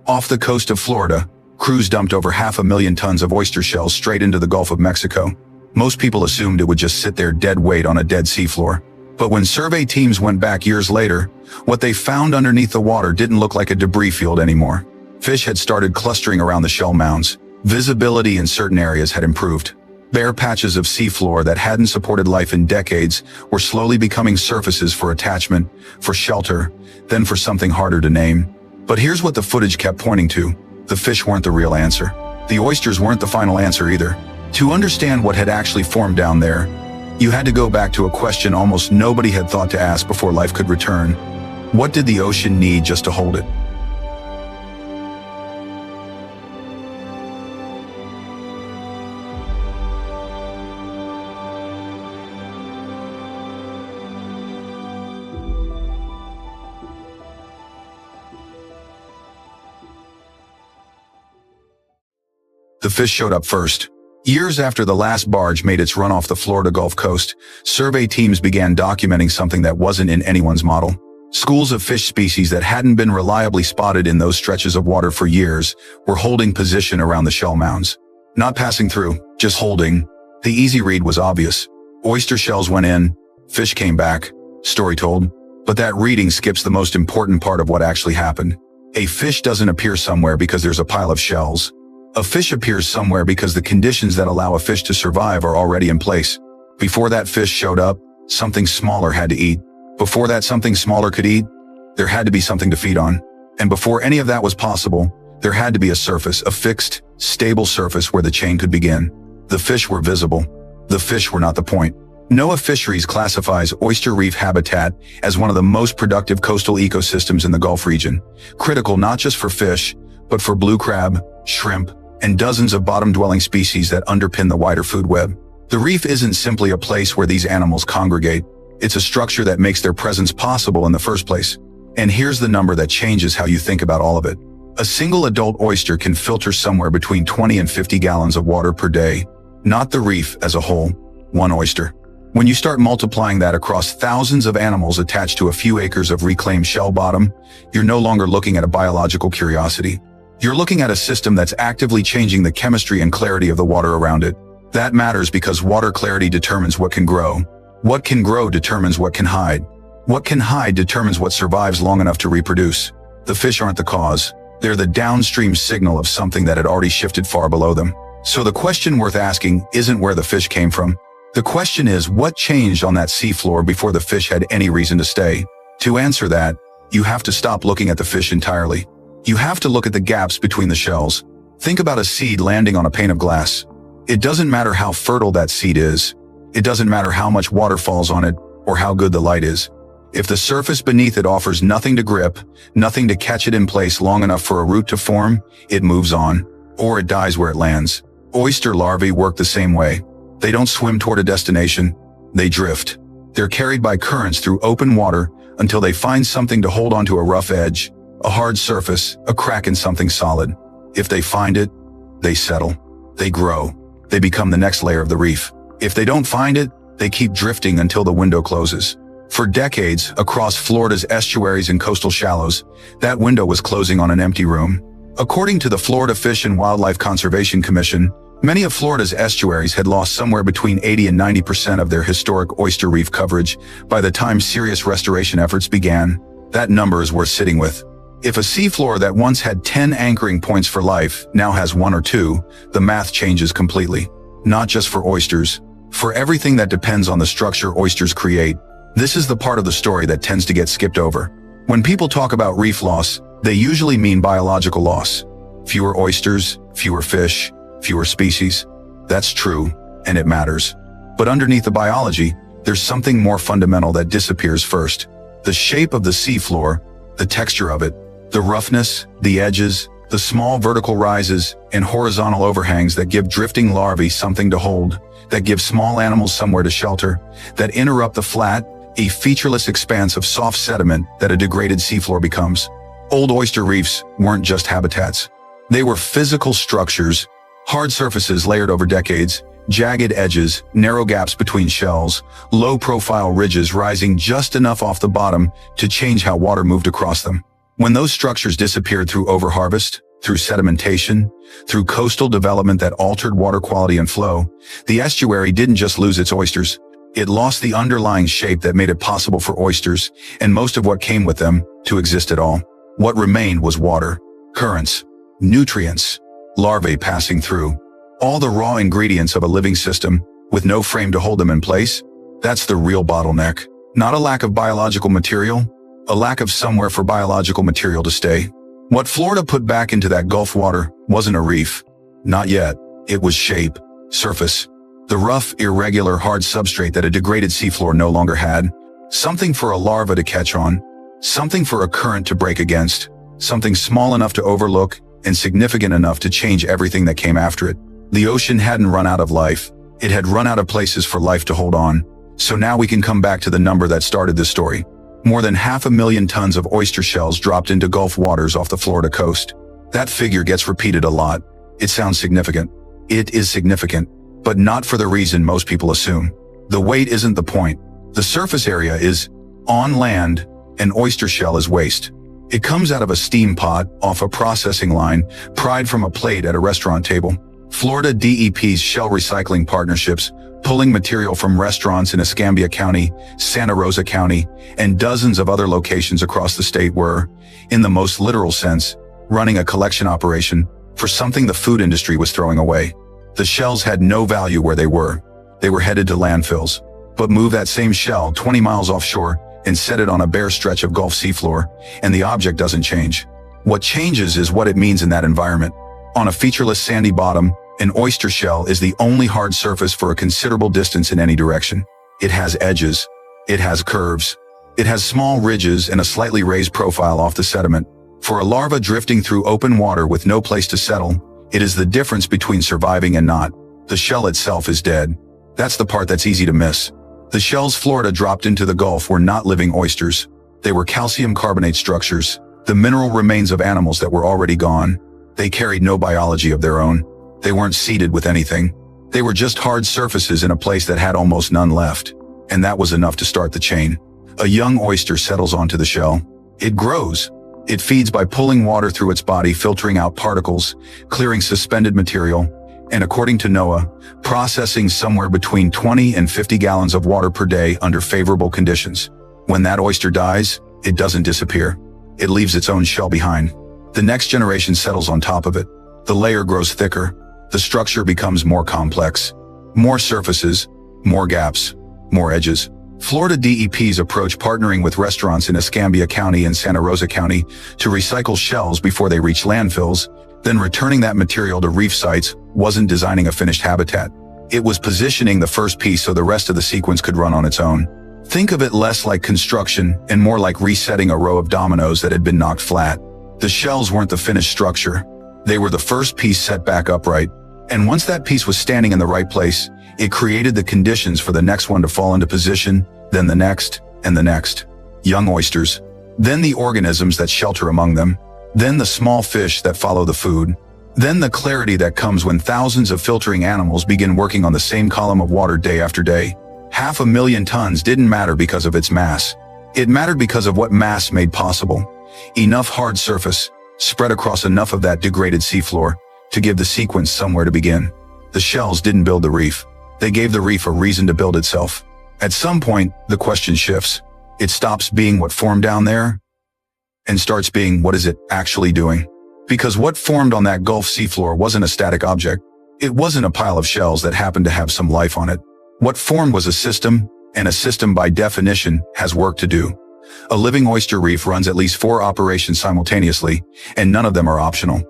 Off the coast of Florida, crews dumped over 500,000 tons of oyster shells straight into the Gulf of Mexico. Most people assumed it would just sit there dead weight on a dead seafloor. But when survey teams went back years later, what they found underneath the water didn't look like a debris field anymore. Fish had started clustering around the shell mounds. Visibility in certain areas had improved. Bare patches of seafloor that hadn't supported life in decades were slowly becoming surfaces for attachment, for shelter, then for something harder to name. But here's what the footage kept pointing to. The fish weren't the real answer. The oysters weren't the final answer either. To understand what had actually formed down there, you had to go back to a question almost nobody had thought to ask before life could return. What did the ocean need just to hold it? The fish showed up first. Years after the last barge made its run off the Florida Gulf Coast, survey teams began documenting something that wasn't in anyone's model. Schools of fish species that hadn't been reliably spotted in those stretches of water for years were holding position around the shell mounds. Not passing through, just holding. The easy read was obvious. Oyster shells went in, fish came back, story told. But that reading skips the most important part of what actually happened. A fish doesn't appear somewhere because there's a pile of shells. A fish appears somewhere because the conditions that allow a fish to survive are already in place. Before that fish showed up, something smaller had to eat. Before that something smaller could eat, there had to be something to feed on. And before any of that was possible, there had to be a surface, a fixed, stable surface where the chain could begin. The fish were visible. The fish were not the point. NOAA Fisheries classifies oyster reef habitat as one of the most productive coastal ecosystems in the Gulf region, critical not just for fish, but for blue crab, shrimp, and dozens of bottom-dwelling species that underpin the wider food web. The reef isn't simply a place where these animals congregate. It's a structure that makes their presence possible in the first place. And here's the number that changes how you think about all of it. A single adult oyster can filter somewhere between 20 and 50 gallons of water per day. Not the reef as a whole, one oyster. When you start multiplying that across thousands of animals attached to a few acres of reclaimed shell bottom, you're no longer looking at a biological curiosity. You're looking at a system that's actively changing the chemistry and clarity of the water around it. That matters because water clarity determines what can grow. What can grow determines what can hide. What can hide determines what survives long enough to reproduce. The fish aren't the cause. They're the downstream signal of something that had already shifted far below them. So the question worth asking isn't where the fish came from. The question is, what changed on that seafloor before the fish had any reason to stay? To answer that, you have to stop looking at the fish entirely. You have to look at the gaps between the shells. Think about a seed landing on a pane of glass. It doesn't matter how fertile that seed is. It doesn't matter how much water falls on it or how good the light is. If the surface beneath it offers nothing to grip, nothing to catch it in place long enough for a root to form, it moves on, or it dies where it lands. Oyster larvae work the same way. They don't swim toward a destination. They drift. They're carried by currents through open water until they find something to hold onto a rough edge, a hard surface, a crack in something solid. If they find it, they settle. They grow. They become the next layer of the reef. If they don't find it, they keep drifting until the window closes. For decades, across Florida's estuaries and coastal shallows, that window was closing on an empty room. According to the Florida Fish and Wildlife Conservation Commission, many of Florida's estuaries had lost somewhere between 80 and 90% of their historic oyster reef coverage by the time serious restoration efforts began. That number is worth sitting with. If a seafloor that once had 10 anchoring points for life now has 1 or 2, the math changes completely. Not just for oysters, for everything that depends on the structure oysters create. This is the part of the story that tends to get skipped over. When people talk about reef loss, they usually mean biological loss. Fewer oysters, fewer fish, fewer species. That's true, and it matters. But underneath the biology, there's something more fundamental that disappears first. The shape of the seafloor, the texture of it, the roughness, the edges, the small vertical rises and horizontal overhangs that give drifting larvae something to hold, that give small animals somewhere to shelter, that interrupt the flat, a featureless expanse of soft sediment that a degraded seafloor becomes. Old oyster reefs weren't just habitats. They were physical structures, hard surfaces layered over decades, jagged edges, narrow gaps between shells, low-profile ridges rising just enough off the bottom to change how water moved across them. When those structures disappeared through overharvest, through sedimentation, through coastal development that altered water quality and flow, the estuary didn't just lose its oysters. It lost the underlying shape that made it possible for oysters, and most of what came with them, to exist at all. What remained was water, currents, nutrients, larvae passing through. All the raw ingredients of a living system, with no frame to hold them in place. That's the real bottleneck. Not a lack of biological material, a lack of somewhere for biological material to stay. What Florida put back into that Gulf water wasn't a reef. Not yet. It was shape, surface. The rough, irregular, hard substrate that a degraded seafloor no longer had. Something for a larva to catch on. Something for a current to break against. Something small enough to overlook and significant enough to change everything that came after it. The ocean hadn't run out of life. It had run out of places for life to hold on. So now we can come back to the number that started this story. More than 500,000 tons of oyster shells dropped into Gulf waters off the Florida coast. That figure gets repeated a lot. It sounds significant. It is significant, but not for the reason most people assume. The weight isn't the point. The surface area is. On land, an oyster shell is waste. It comes out of a steam pot, off a processing line, pried from a plate at a restaurant table. Florida DEP's shell recycling partnerships, pulling material from restaurants in Escambia County, Santa Rosa County, and dozens of other locations across the state were, in the most literal sense, running a collection operation for something the food industry was throwing away. The shells had no value where they were. They were headed to landfills. But move that same shell 20 miles offshore and set it on a bare stretch of Gulf seafloor, and the object doesn't change. What changes is what it means in that environment. On a featureless sandy bottom, an oyster shell is the only hard surface for a considerable distance in any direction. It has edges. It has curves. It has small ridges and a slightly raised profile off the sediment. For a larva drifting through open water with no place to settle, it is the difference between surviving and not. The shell itself is dead. That's the part that's easy to miss. The shells Florida dropped into the Gulf were not living oysters. They were calcium carbonate structures, the mineral remains of animals that were already gone. They carried no biology of their own. They weren't seeded with anything. They were just hard surfaces in a place that had almost none left. And that was enough to start the chain. A young oyster settles onto the shell. It grows. It feeds by pulling water through its body, filtering out particles, clearing suspended material, and according to NOAA, processing somewhere between 20 and 50 gallons of water per day under favorable conditions. When that oyster dies, it doesn't disappear. It leaves its own shell behind. The next generation settles on top of it. The layer grows thicker. The structure becomes more complex. More surfaces, more gaps, more edges. Florida DEP's approach, partnering with restaurants in Escambia County and Santa Rosa County to recycle shells before they reach landfills, then returning that material to reef sites, wasn't designing a finished habitat. It was positioning the first piece so the rest of the sequence could run on its own. Think of it less like construction and more like resetting a row of dominoes that had been knocked flat. The shells weren't the finished structure. They were the first piece set back upright. And once that piece was standing in the right place, it created the conditions for the next one to fall into position, then the next, and the next. Young oysters. Then the organisms that shelter among them. Then the small fish that follow the food. Then the clarity that comes when thousands of filtering animals begin working on the same column of water day after day. 500,000 tons didn't matter because of its mass. It mattered because of what mass made possible. Enough hard surface, spread across enough of that degraded seafloor, to give the sequence somewhere to begin. The shells didn't build the reef. They gave the reef a reason to build itself. At some point, the question shifts. It stops being what formed down there and starts being what is it actually doing. Because what formed on that Gulf seafloor wasn't a static object. It wasn't a pile of shells that happened to have some life on it. What formed was a system, and a system by definition has work to do. A living oyster reef runs at least 4 operations simultaneously, and none of them are optional.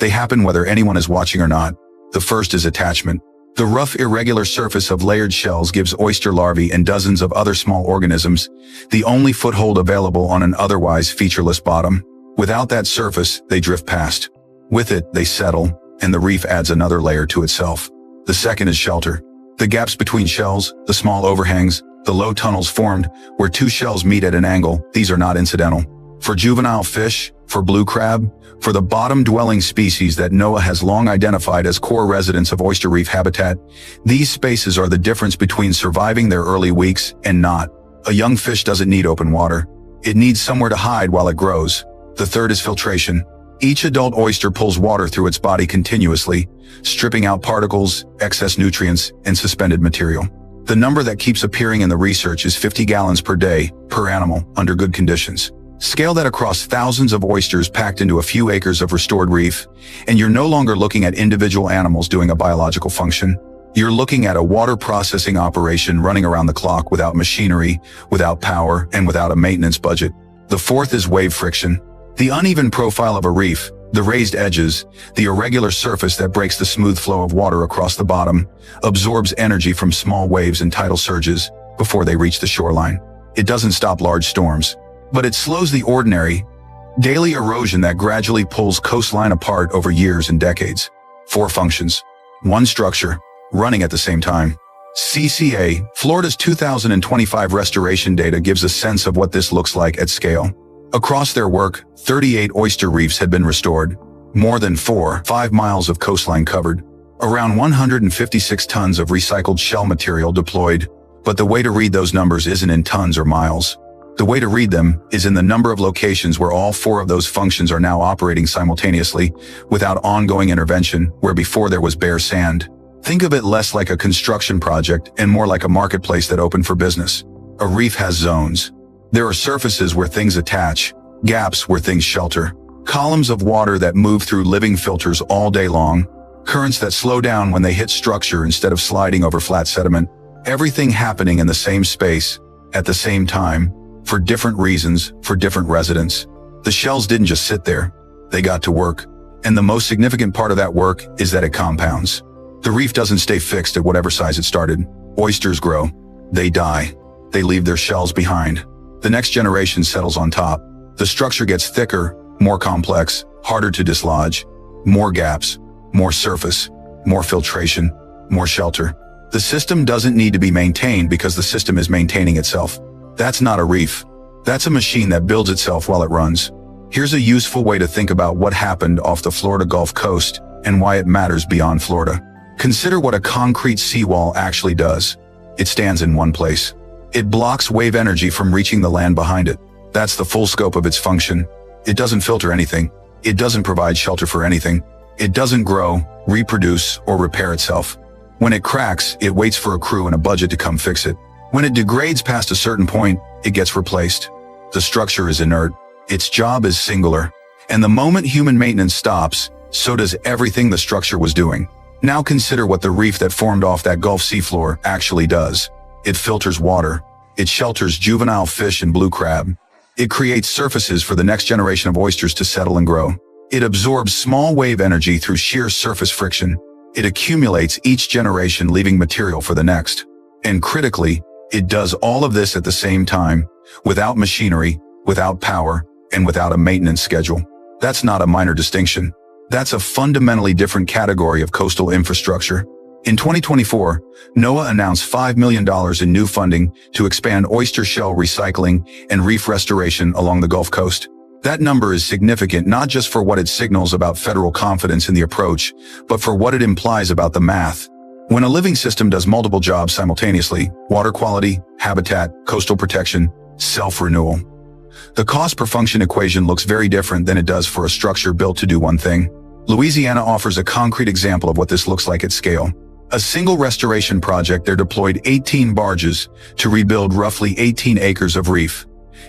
They happen whether anyone is watching or not. The first is attachment. The rough, irregular surface of layered shells gives oyster larvae and dozens of other small organisms the only foothold available on an otherwise featureless bottom. Without that surface, they drift past. With it, they settle, and the reef adds another layer to itself. The second is shelter. The gaps between shells, the small overhangs, the low tunnels formed where 2 shells meet at an angle, these are not incidental. For juvenile fish, for blue crab, for the bottom-dwelling species that NOAA has long identified as core residents of oyster reef habitat, these spaces are the difference between surviving their early weeks and not. A young fish doesn't need open water. It needs somewhere to hide while it grows. The third is filtration. Each adult oyster pulls water through its body continuously, stripping out particles, excess nutrients, and suspended material. The number that keeps appearing in the research is 50 gallons per day, per animal, under good conditions. Scale that across thousands of oysters packed into a few acres of restored reef, and you're no longer looking at individual animals doing a biological function. You're looking at a water processing operation running around the clock without machinery, without power, and without a maintenance budget. The fourth is wave friction. The uneven profile of a reef, the raised edges, the irregular surface that breaks the smooth flow of water across the bottom, absorbs energy from small waves and tidal surges before they reach the shoreline. It doesn't stop large storms, but it slows the ordinary, daily erosion that gradually pulls coastline apart over years and decades. 4 functions. 1 structure, running at the same time. CCA, Florida's 2025 restoration data gives a sense of what this looks like at scale. Across their work, 38 oyster reefs had been restored, more than 5 miles of coastline covered, around 156 tons of recycled shell material deployed. But the way to read those numbers isn't in tons or miles. The way to read them is in the number of locations where all 4 of those functions are now operating simultaneously, without ongoing intervention, where before there was bare sand. Think of it less like a construction project and more like a marketplace that opened for business. A reef has zones. There are surfaces where things attach, gaps where things shelter, columns of water that move through living filters all day long, currents that slow down when they hit structure instead of sliding over flat sediment. Everything happening in the same space, at the same time, for different reasons, for different residents. The shells didn't just sit there, they got to work. And the most significant part of that work is that it compounds. The reef doesn't stay fixed at whatever size it started. Oysters grow, they die, they leave their shells behind. The next generation settles on top. The structure gets thicker, more complex, harder to dislodge. More gaps, more surface, more filtration, more shelter. The system doesn't need to be maintained because the system is maintaining itself. That's not a reef. That's a machine that builds itself while it runs. Here's a useful way to think about what happened off the Florida Gulf Coast and why it matters beyond Florida. Consider what a concrete seawall actually does. It stands in one place. It blocks wave energy from reaching the land behind it. That's the full scope of its function. It doesn't filter anything. It doesn't provide shelter for anything. It doesn't grow, reproduce, or repair itself. When it cracks, it waits for a crew and a budget to come fix it. When it degrades past a certain point, it gets replaced. The structure is inert. Its job is singular. And the moment human maintenance stops, so does everything the structure was doing. Now consider what the reef that formed off that Gulf seafloor actually does. It filters water. It shelters juvenile fish and blue crab. It creates surfaces for the next generation of oysters to settle and grow. It absorbs small wave energy through sheer surface friction. It accumulates each generation, leaving material for the next. And critically, it does all of this at the same time, without machinery, without power, and without a maintenance schedule. That's not a minor distinction. That's a fundamentally different category of coastal infrastructure. In 2024, NOAA announced $5 million in new funding to expand oyster shell recycling and reef restoration along the Gulf Coast. That number is significant not just for what it signals about federal confidence in the approach, but for what it implies about the math. When a living system does multiple jobs simultaneously, water quality, habitat, coastal protection, self-renewal, the cost per function equation looks very different than it does for a structure built to do one thing. Louisiana offers a concrete example of what this looks like at scale. A single restoration project there deployed 18 barges to rebuild roughly 18 acres of reef.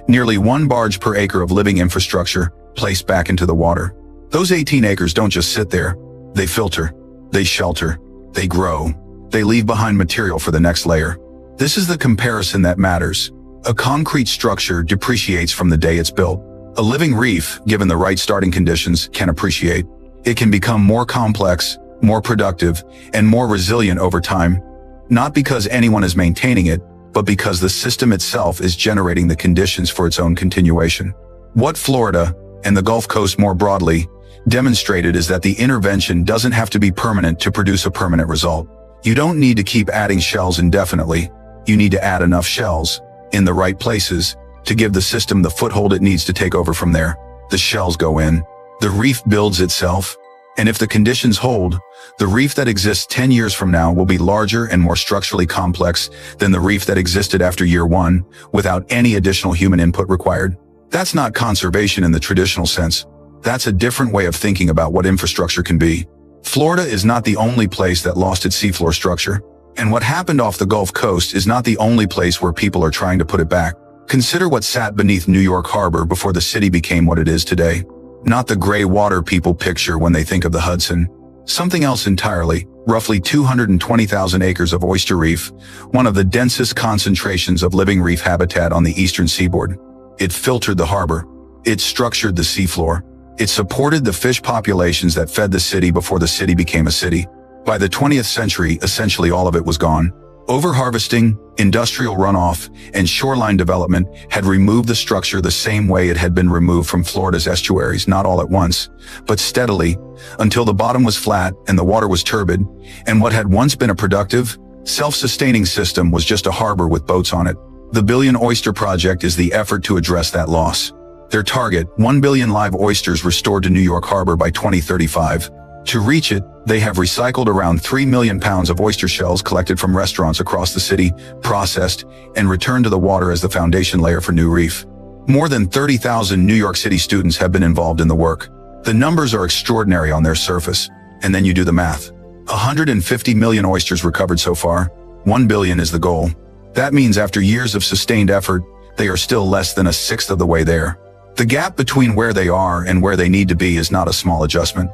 Nearly 1 barge per acre of living infrastructure placed back into the water. Those 18 acres don't just sit there. They filter, they shelter, they grow, they leave behind material for the next layer. This is the comparison that matters. A concrete structure depreciates from the day it's built. A living reef, given the right starting conditions, can appreciate. It can become more complex, more productive, and more resilient over time, not because anyone is maintaining it, but because the system itself is generating the conditions for its own continuation. What Florida, and the Gulf Coast more broadly, demonstrated is that the intervention doesn't have to be permanent to produce a permanent result. You don't need to keep adding shells indefinitely. You need to add enough shells, in the right places, to give the system the foothold it needs to take over from there. The shells go in. The reef builds itself. And if the conditions hold, the reef that exists 10 years from now will be larger and more structurally complex than the reef that existed after year 1, without any additional human input required. That's not conservation in the traditional sense. That's a different way of thinking about what infrastructure can be. Florida is not the only place that lost its seafloor structure. And what happened off the Gulf Coast is not the only place where people are trying to put it back. Consider what sat beneath New York Harbor before the city became what it is today. Not the gray water people picture when they think of the Hudson. Something else entirely. Roughly 220,000 acres of oyster reef, one of the densest concentrations of living reef habitat on the eastern seaboard. It filtered the harbor. It structured the seafloor. It supported the fish populations that fed the city before the city became a city. By the 20th century, essentially all of it was gone. Overharvesting, industrial runoff, and shoreline development had removed the structure the same way it had been removed from Florida's estuaries, not all at once, but steadily, until the bottom was flat and the water was turbid, and what had once been a productive, self-sustaining system was just a harbor with boats on it. The Billion Oyster Project is the effort to address that loss. Their target, 1 billion live oysters restored to New York Harbor by 2035. To reach it, they have recycled around 3 million pounds of oyster shells collected from restaurants across the city, processed, and returned to the water as the foundation layer for new reef. More than 30,000 New York City students have been involved in the work. The numbers are extraordinary on their surface, and then you do the math. 150 million oysters recovered so far. 1 billion is the goal. That means after years of sustained effort, they are still less than a sixth of the way there. The gap between where they are and where they need to be is not a small adjustment.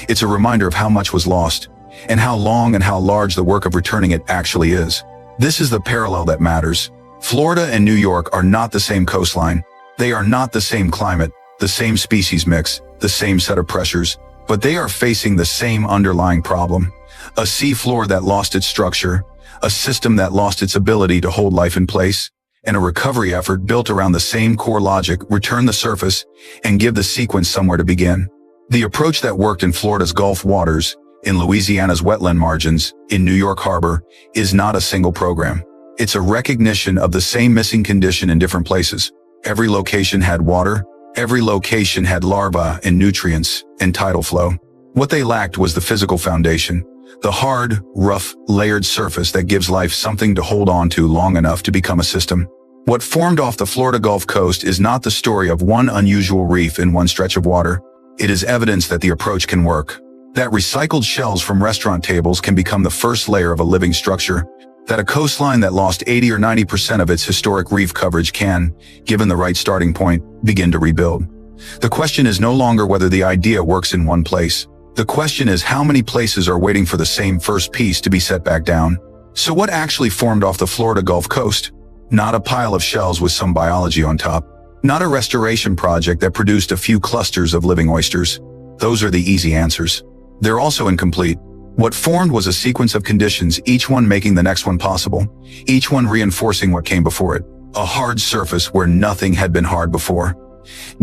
It's a reminder of how much was lost, and how long and how large the work of returning it actually is. This is the parallel that matters. Florida and New York are not the same coastline. They are not the same climate, the same species mix, the same set of pressures, but they are facing the same underlying problem. A seafloor that lost its structure, a system that lost its ability to hold life in place, and a recovery effort built around the same core logic: return the surface and give the sequence somewhere to begin. The approach that worked in Florida's Gulf waters, in Louisiana's wetland margins, in New York Harbor, is not a single program. It's a recognition of the same missing condition in different places. Every location had water, every location had larvae and nutrients and tidal flow. What they lacked was the physical foundation, the hard, rough, layered surface that gives life something to hold on to long enough to become a system. What formed off the Florida Gulf Coast is not the story of one unusual reef in one stretch of water. It is evidence that the approach can work, that recycled shells from restaurant tables can become the first layer of a living structure, that a coastline that lost 80 or 90% of its historic reef coverage can, given the right starting point, begin to rebuild. The question is no longer whether the idea works in one place. The question is how many places are waiting for the same first piece to be set back down. So what actually formed off the Florida Gulf Coast? Not a pile of shells with some biology on top. Not a restoration project that produced a few clusters of living oysters. Those are the easy answers. They're also incomplete. What formed was a sequence of conditions, each one making the next one possible, each one reinforcing what came before it. A hard surface where nothing had been hard before.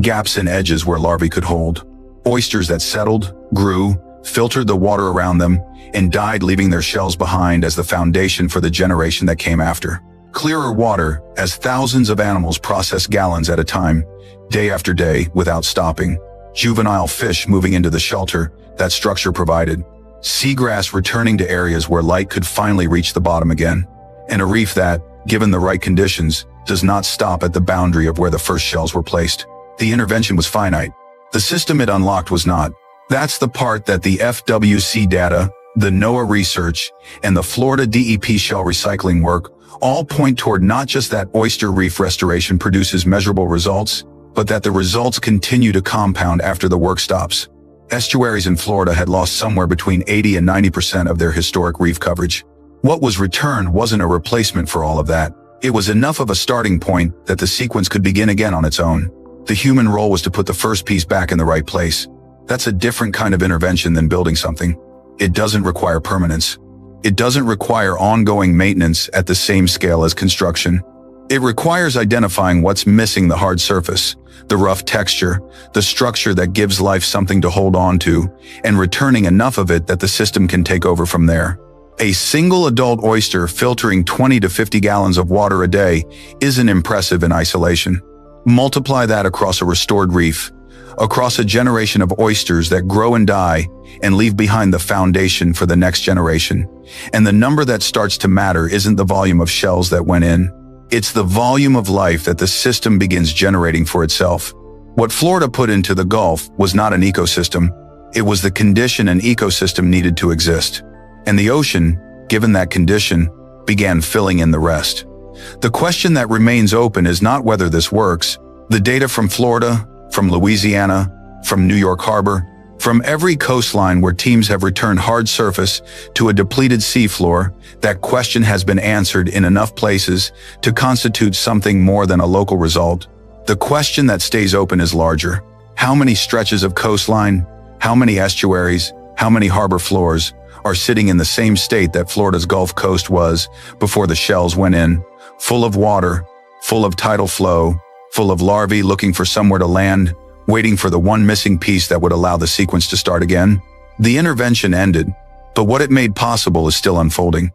Gaps and edges where larvae could hold. Oysters that settled, grew, filtered the water around them, and died, leaving their shells behind as the foundation for the generation that came after. Clearer water as thousands of animals processed gallons at a time, day after day, without stopping. Juvenile fish moving into the shelter that structure provided. Seagrass returning to areas where light could finally reach the bottom again. And a reef that, given the right conditions, does not stop at the boundary of where the first shells were placed. The intervention was finite. The system it unlocked was not. That's the part that the FWC data, the NOAA research, and the Florida DEP shell recycling work all point toward: not just that oyster reef restoration produces measurable results, but that the results continue to compound after the work stops. Estuaries in Florida had lost somewhere between 80 and 90% of their historic reef coverage. What was returned wasn't a replacement for all of that. It was enough of a starting point that the sequence could begin again on its own. The human role was to put the first piece back in the right place. That's a different kind of intervention than building something. It doesn't require permanence. It doesn't require ongoing maintenance at the same scale as construction. It requires identifying what's missing: the hard surface, the rough texture, the structure that gives life something to hold on to, and returning enough of it that the system can take over from there. A single adult oyster filtering 20 to 50 gallons of water a day isn't impressive in isolation. Multiply that across a restored reef, across a generation of oysters that grow and die and leave behind the foundation for the next generation. And the number that starts to matter isn't the volume of shells that went in. It's the volume of life that the system begins generating for itself. What Florida put into the Gulf was not an ecosystem. It was the condition an ecosystem needed to exist. And the ocean, given that condition, began filling in the rest. The question that remains open is not whether this works. The data from Florida, from Louisiana, from New York Harbor, from every coastline where teams have returned hard surface to a depleted seafloor, that question has been answered in enough places to constitute something more than a local result. The question that stays open is larger. How many stretches of coastline, how many estuaries, how many harbor floors are sitting in the same state that Florida's Gulf Coast was before the shells went in, full of water, full of tidal flow, full of larvae looking for somewhere to land, waiting for the one missing piece that would allow the sequence to start again? The intervention ended, but what it made possible is still unfolding.